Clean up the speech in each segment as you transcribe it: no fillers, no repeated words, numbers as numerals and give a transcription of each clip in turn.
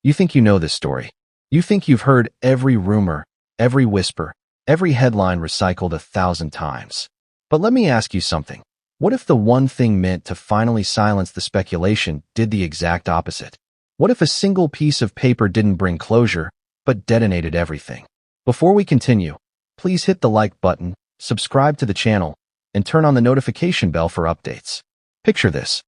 You think you know this story. You think you've heard every rumor, every whisper, every headline recycled 1,000 times. But let me ask you something. What if the one thing meant to finally silence the speculation did the exact opposite? What if a single piece of paper didn't bring closure, but detonated everything? Before we continue, please hit the like button, subscribe to the channel, and turn on the notification bell for updates. Picture this.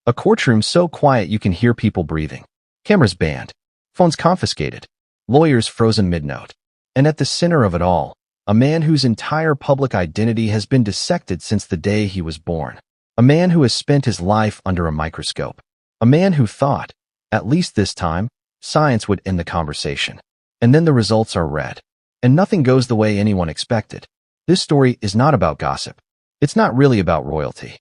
A courtroom so quiet you can hear people breathing. Cameras banned. Phones confiscated. Lawyers frozen mid-note. And at the center of it all, a man whose entire public identity has been dissected since the day he was born. A man who has spent his life under a microscope. A man who thought, at least this time, science would end the conversation. And then the results are read. And nothing goes the way anyone expected. This story is not about gossip. It's not really about royalty.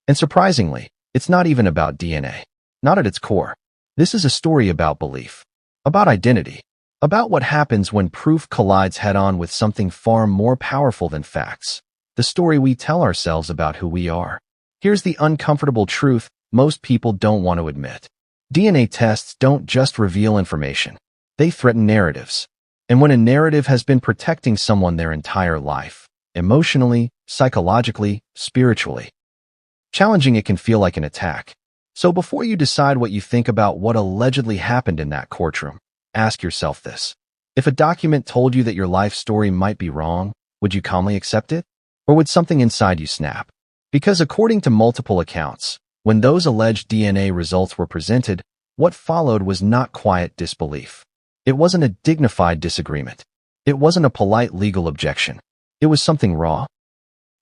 And surprisingly, it's not even about DNA. Not at its core. This is a story about belief. About identity. About what happens when proof collides head-on with something far more powerful than facts. The story we tell ourselves about who we are. Here's the uncomfortable truth most people don't want to admit. DNA tests don't just reveal information. They threaten narratives. And when a narrative has been protecting someone their entire life, emotionally, psychologically, spiritually, challenging it can feel like an attack. So before you decide what you think about what allegedly happened in that courtroom, ask yourself this. If a document told you that your life story might be wrong, would you calmly accept it? Or would something inside you snap? Because according to multiple accounts, when those alleged DNA results were presented, what followed was not quiet disbelief. It wasn't a dignified disagreement. It wasn't a polite legal objection. It was something raw.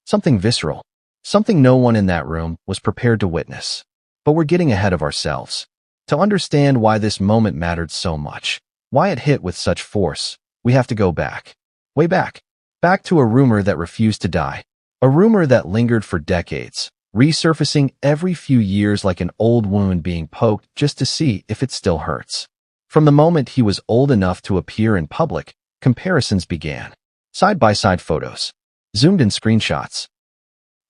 Something visceral. Something no one in that room was prepared to witness. But we're getting ahead of ourselves. To understand why this moment mattered so much, why it hit with such force, we have to go back. Way back. Back to a rumor that refused to die. A rumor that lingered for decades, resurfacing every few years like an old wound being poked just to see if it still hurts. From the moment he was old enough to appear in public, comparisons began. Side-by-side photos. Zoomed-in screenshots.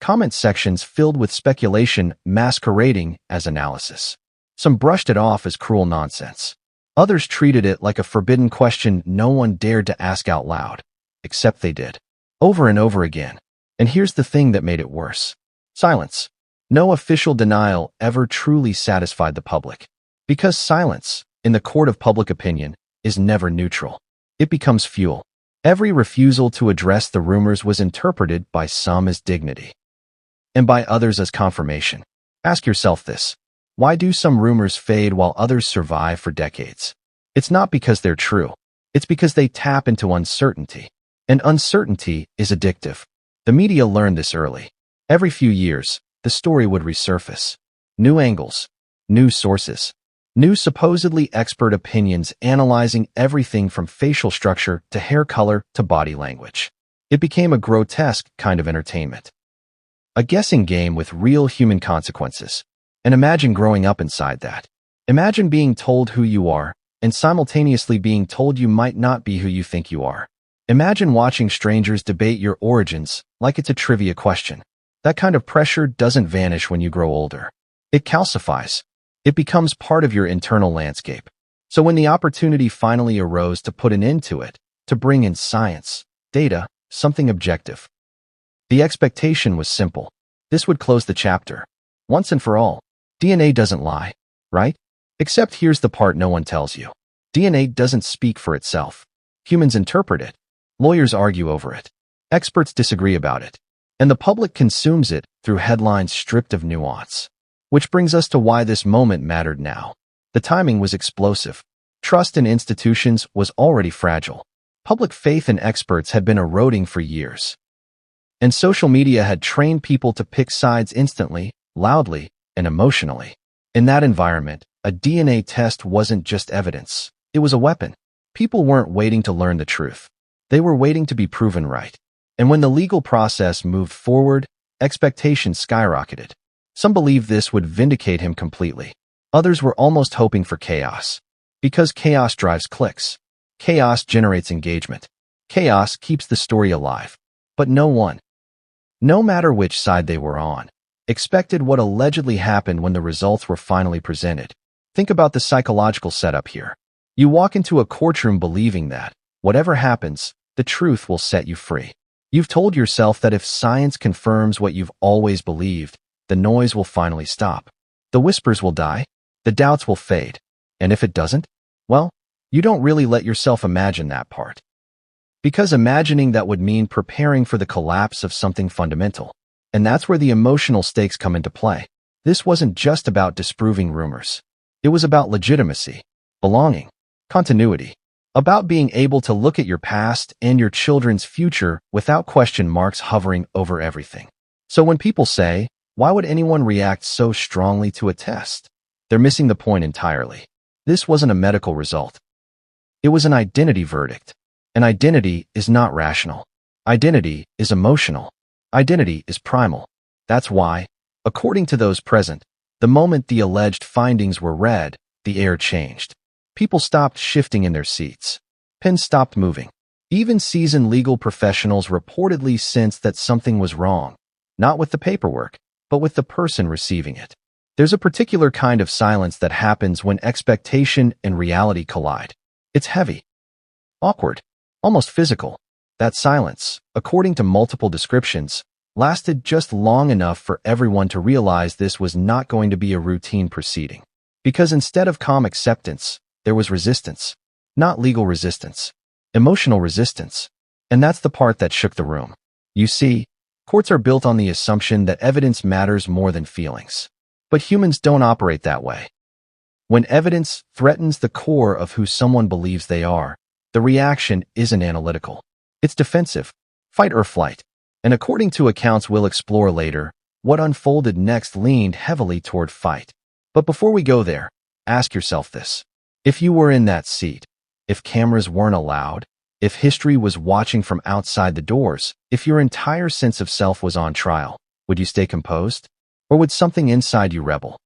Comment sections filled with speculation masquerading as analysis. Some brushed it off as cruel nonsense. Others treated it like a forbidden question no one dared to ask out loud. Except they did. Over and over again. And here's the thing that made it worse. Silence. No official denial ever truly satisfied the public. Because silence, in the court of public opinion, is never neutral. It becomes fuel. Every refusal to address the rumors was interpreted by some as dignity, and by others as confirmation. Ask yourself this. Why do some rumors fade while others survive for decades? It's not because they're true. It's because they tap into uncertainty. And uncertainty is addictive. The media learned this early. Every few years, the story would resurface. New angles, new sources, new supposedly expert opinions analyzing everything from facial structure to hair color to body language. It became a grotesque kind of entertainment. A guessing game with real human consequences. And imagine growing up inside that. Imagine being told who you are, and simultaneously being told you might not be who you think you are. Imagine watching strangers debate your origins like it's a trivia question. That kind of pressure doesn't vanish when you grow older. It calcifies. It becomes part of your internal landscape. So when the opportunity finally arose to put an end to it, to bring in science, data, something objective, the expectation was simple. This would close the chapter. Once and for all. DNA doesn't lie, right? Except here's the part no one tells you. DNA doesn't speak for itself. Humans interpret it. Lawyers argue over it. Experts disagree about it. And the public consumes it through headlines stripped of nuance. Which brings us to why this moment mattered now. The timing was explosive. Trust in institutions was already fragile. Public faith in experts had been eroding for years. And social media had trained people to pick sides instantly, loudly, and emotionally. In that environment, a DNA test wasn't just evidence. It was a weapon. People weren't waiting to learn the truth. They were waiting to be proven right. And when the legal process moved forward, expectations skyrocketed. Some believed this would vindicate him completely. Others were almost hoping for chaos. Because chaos drives clicks. Chaos generates engagement. Chaos keeps the story alive. But no one, no matter which side they were on, expected what allegedly happened when the results were finally presented. Think about the psychological setup here. You walk into a courtroom believing that, whatever happens, the truth will set you free. You've told yourself that if science confirms what you've always believed, the noise will finally stop. The whispers will die, the doubts will fade. And if it doesn't, well, you don't really let yourself imagine that part. Because imagining that would mean preparing for the collapse of something fundamental. And that's where the emotional stakes come into play. This wasn't just about disproving rumors. It was about legitimacy, belonging, continuity, about being able to look at your past and your children's future without question marks hovering over everything. So when people say, why would anyone react so strongly to a test? They're missing the point entirely. This wasn't a medical result. It was an identity verdict. And identity is not rational. Identity is emotional. Identity is primal. That's why, according to those present, the moment the alleged findings were read, the air changed. People stopped shifting in their seats. Pens stopped moving. Even seasoned legal professionals reportedly sensed that something was wrong, not with the paperwork, but with the person receiving it. There's a particular kind of silence that happens when expectation and reality collide. It's heavy, awkward, almost physical. That silence, according to multiple descriptions, lasted just long enough for everyone to realize this was not going to be a routine proceeding. Because instead of calm acceptance, there was resistance. Not legal resistance, emotional resistance. And that's the part that shook the room. You see, courts are built on the assumption that evidence matters more than feelings. But humans don't operate that way. When evidence threatens the core of who someone believes they are, the reaction isn't analytical. It's defensive, fight or flight. And according to accounts we'll explore later, what unfolded next leaned heavily toward fight. But before we go there, ask yourself this. If you were in that seat, if cameras weren't allowed, if history was watching from outside the doors, if your entire sense of self was on trial, would you stay composed? Or would something inside you rebel?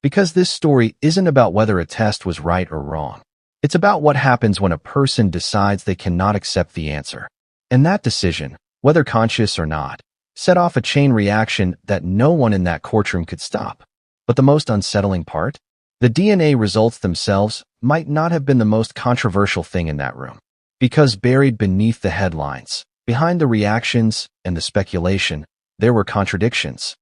Because this story isn't about whether a test was right or wrong. It's about what happens when a person decides they cannot accept the answer. And that decision, whether conscious or not, set off a chain reaction that no one in that courtroom could stop. But the most unsettling part? The DNA results themselves might not have been the most controversial thing in that room. Because buried beneath the headlines, behind the reactions and the speculation, there were contradictions.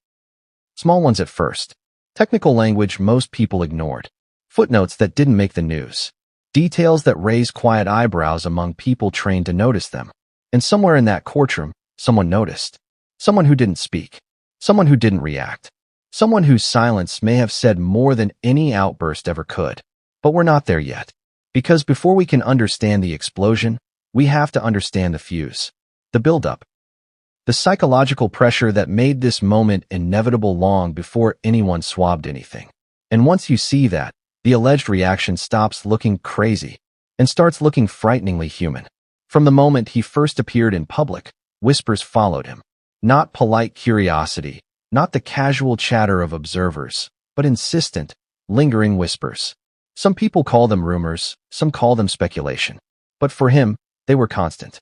Small ones at first. Technical language most people ignored. Footnotes that didn't make the news. Details that raised quiet eyebrows among people trained to notice them. And somewhere in that courtroom, someone noticed. Someone who didn't speak. Someone who didn't react. Someone whose silence may have said more than any outburst ever could. But we're not there yet. Because before we can understand the explosion, we have to understand the fuse. The buildup. The psychological pressure that made this moment inevitable long before anyone swabbed anything. And once you see that, the alleged reaction stops looking crazy and starts looking frighteningly human. From the moment he first appeared in public, whispers followed him. Not polite curiosity, not the casual chatter of observers, but insistent, lingering whispers. Some people call them rumors, some call them speculation. But for him, they were constant.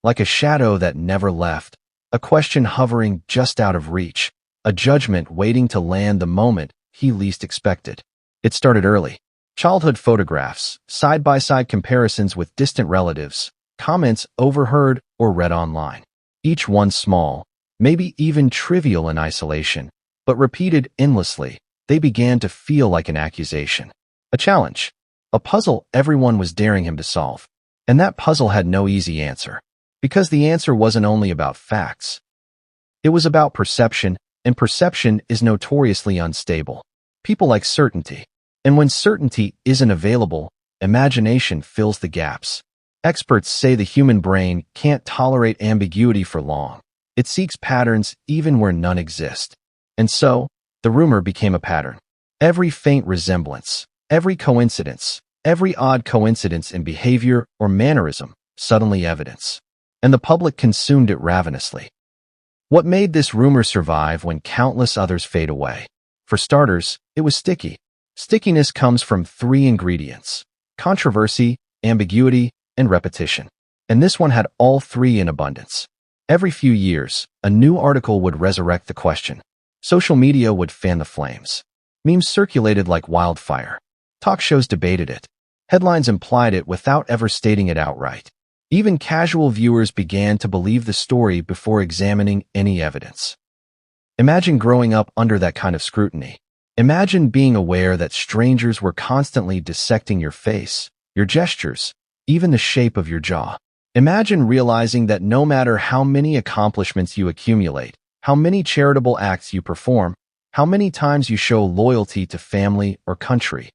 Like a shadow that never left, a question hovering just out of reach, a judgment waiting to land the moment he least expected. It started early. Childhood photographs, side-by-side comparisons with distant relatives, comments overheard or read online. Each one small, maybe even trivial in isolation, but repeated endlessly, they began to feel like an accusation. A challenge. A puzzle everyone was daring him to solve. And that puzzle had no easy answer. Because the answer wasn't only about facts. It was about perception, and perception is notoriously unstable. People like certainty. And when certainty isn't available, imagination fills the gaps. Experts say the human brain can't tolerate ambiguity for long. It seeks patterns even where none exist. And so, the rumor became a pattern. Every faint resemblance, every coincidence, every odd coincidence in behavior or mannerism, suddenly evidence. And the public consumed it ravenously. What made this rumor survive when countless others fade away? For starters, it was sticky. Stickiness comes from three ingredients: controversy, ambiguity, and repetition. And this one had all three in abundance. Every few years, a new article would resurrect the question. Social media would fan the flames. Memes circulated like wildfire. Talk shows debated it. Headlines implied it without ever stating it outright. Even casual viewers began to believe the story before examining any evidence. Imagine growing up under that kind of scrutiny. Imagine being aware that strangers were constantly dissecting your face, your gestures, even the shape of your jaw. Imagine realizing that no matter how many accomplishments you accumulate, how many charitable acts you perform, how many times you show loyalty to family or country,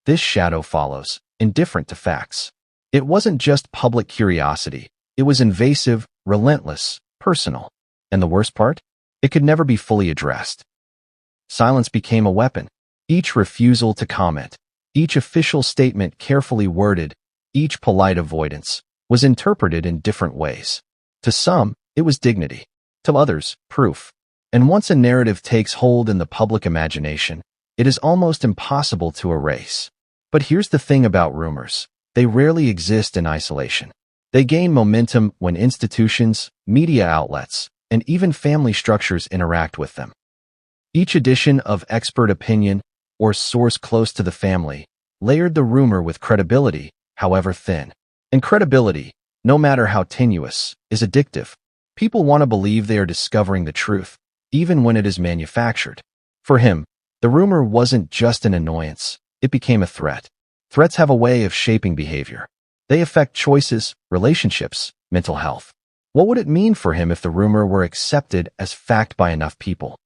this shadow follows, indifferent to facts. It wasn't just public curiosity. It was invasive, relentless, personal. And the worst part? It could never be fully addressed. Silence became a weapon. Each refusal to comment, each official statement carefully worded, each polite avoidance, was interpreted in different ways. To some, it was dignity. To others, proof. And once a narrative takes hold in the public imagination, it is almost impossible to erase. But here's the thing about rumors. They rarely exist in isolation. They gain momentum when institutions, media outlets, and even family structures interact with them. Each edition of expert opinion or source close to the family layered the rumor with credibility, however thin. And credibility, no matter how tenuous, is addictive. People want to believe they are discovering the truth, even when it is manufactured. For him, the rumor wasn't just an annoyance, it became a threat. Threats have a way of shaping behavior. They affect choices, relationships, mental health. What would it mean for him if the rumor were accepted as fact by enough people?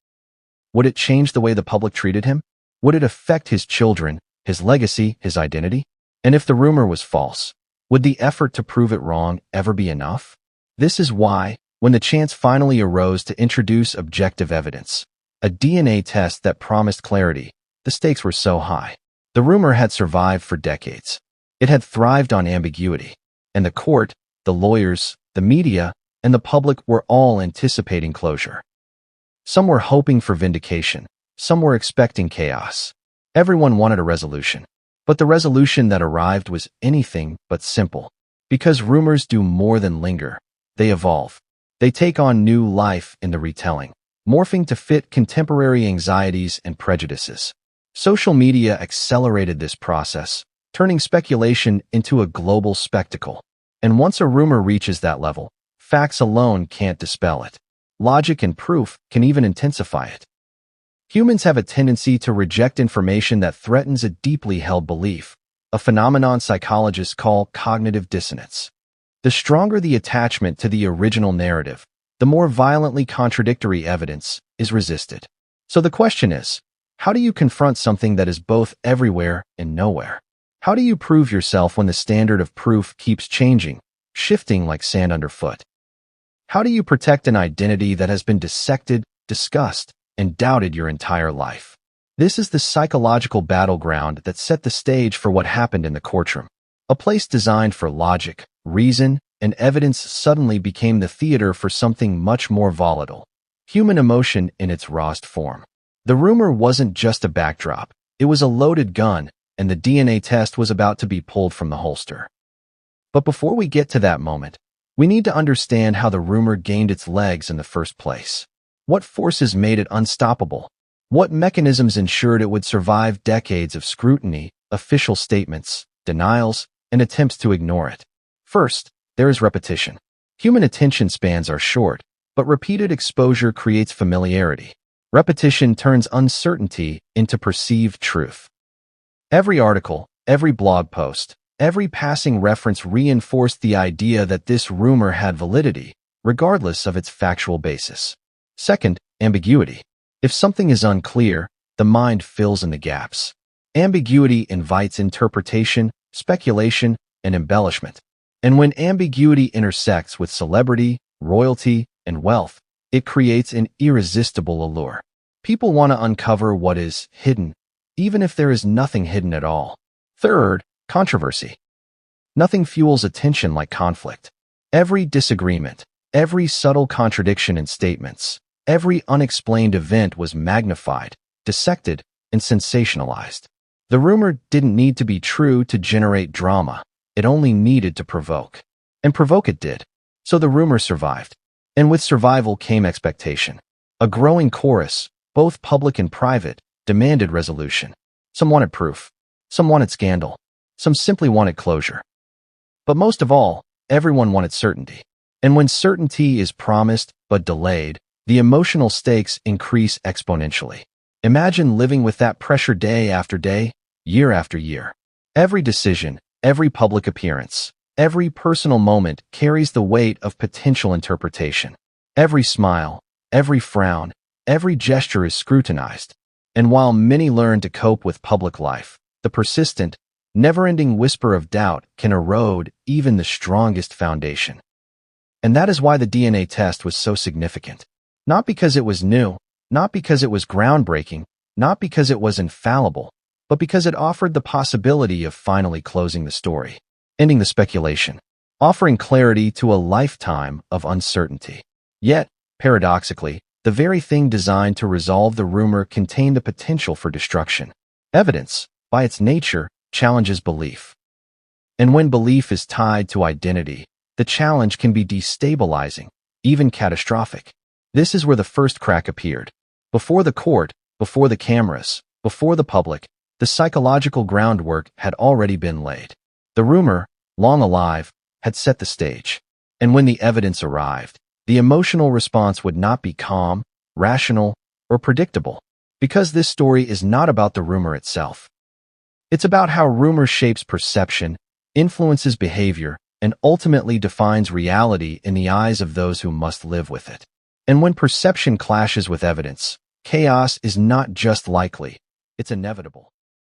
Would it change the way the public treated him? Would it affect his children, his legacy, his identity? And if the rumor was false, would the effort to prove it wrong ever be enough? This is why, when the chance finally arose to introduce objective evidence, a DNA test that promised clarity, the stakes were so high. The rumor had survived for decades. It had thrived on ambiguity. And the court, the lawyers, the media, and the public were all anticipating closure. Some were hoping for vindication. Some were expecting chaos. Everyone wanted a resolution. But the resolution that arrived was anything but simple. Because rumors do more than linger. They evolve. They take on new life in the retelling, morphing to fit contemporary anxieties and prejudices. Social media accelerated this process, turning speculation into a global spectacle. And once a rumor reaches that level, facts alone can't dispel it. Logic and proof can even intensify it. Humans have a tendency to reject information that threatens a deeply held belief, a phenomenon psychologists call cognitive dissonance. The stronger the attachment to the original narrative, the more violently contradictory evidence is resisted. So the question is, how do you confront something that is both everywhere and nowhere? How do you prove yourself when the standard of proof keeps changing, shifting like sand underfoot? How do you protect an identity that has been dissected, discussed, and doubted your entire life? This is the psychological battleground that set the stage for what happened in the courtroom. A place designed for logic, reason, and evidence suddenly became the theater for something much more volatile. Human emotion in its rawest form. The rumor wasn't just a backdrop. It was a loaded gun, and the DNA test was about to be pulled from the holster. But before we get to that moment, we need to understand how the rumor gained its legs in the first place. What forces made it unstoppable? What mechanisms ensured it would survive decades of scrutiny, official statements, denials, and attempts to ignore it? First, there is repetition. Human attention spans are short, but repeated exposure creates familiarity. Repetition turns uncertainty into perceived truth. Every article, every blog post, every passing reference reinforced the idea that this rumor had validity, regardless of its factual basis. Second, ambiguity. If something is unclear, the mind fills in the gaps. Ambiguity invites interpretation, speculation, and embellishment. And when ambiguity intersects with celebrity, royalty, and wealth, it creates an irresistible allure. People want to uncover what is hidden, even if there is nothing hidden at all. Third, controversy. Nothing fuels attention like conflict. Every disagreement, every subtle contradiction in statements, every unexplained event was magnified, dissected, and sensationalized. The rumor didn't need to be true to generate drama. It only needed to provoke. And provoke it did. So the rumor survived. And with survival came expectation. A growing chorus, both public and private, demanded resolution. Some wanted proof. Some wanted scandal. Some simply wanted closure. But most of all, everyone wanted certainty. And when certainty is promised but delayed, the emotional stakes increase exponentially. Imagine living with that pressure day after day, year after year. Every decision, every public appearance, every personal moment carries the weight of potential interpretation. Every smile, every frown, every gesture is scrutinized. And while many learn to cope with public life, the persistent, never-ending whisper of doubt can erode even the strongest foundation. And that is why the DNA test was so significant. Not because it was new, not because it was groundbreaking, not because it was infallible, but because it offered the possibility of finally closing the story, ending the speculation, offering clarity to a lifetime of uncertainty. Yet, paradoxically, the very thing designed to resolve the rumor contained the potential for destruction. Evidence, by its nature, challenges belief. And when belief is tied to identity, the challenge can be destabilizing, even catastrophic. This is where the first crack appeared. Before the court, before the cameras, before the public, the psychological groundwork had already been laid. The rumor, long alive, had set the stage. And when the evidence arrived, the emotional response would not be calm, rational, or predictable, because this story is not about the rumor itself. It's about how rumor shapes perception, influences behavior, and ultimately defines reality in the eyes of those who must live with it. And when perception clashes with evidence, chaos is not just likely, it's inevitable.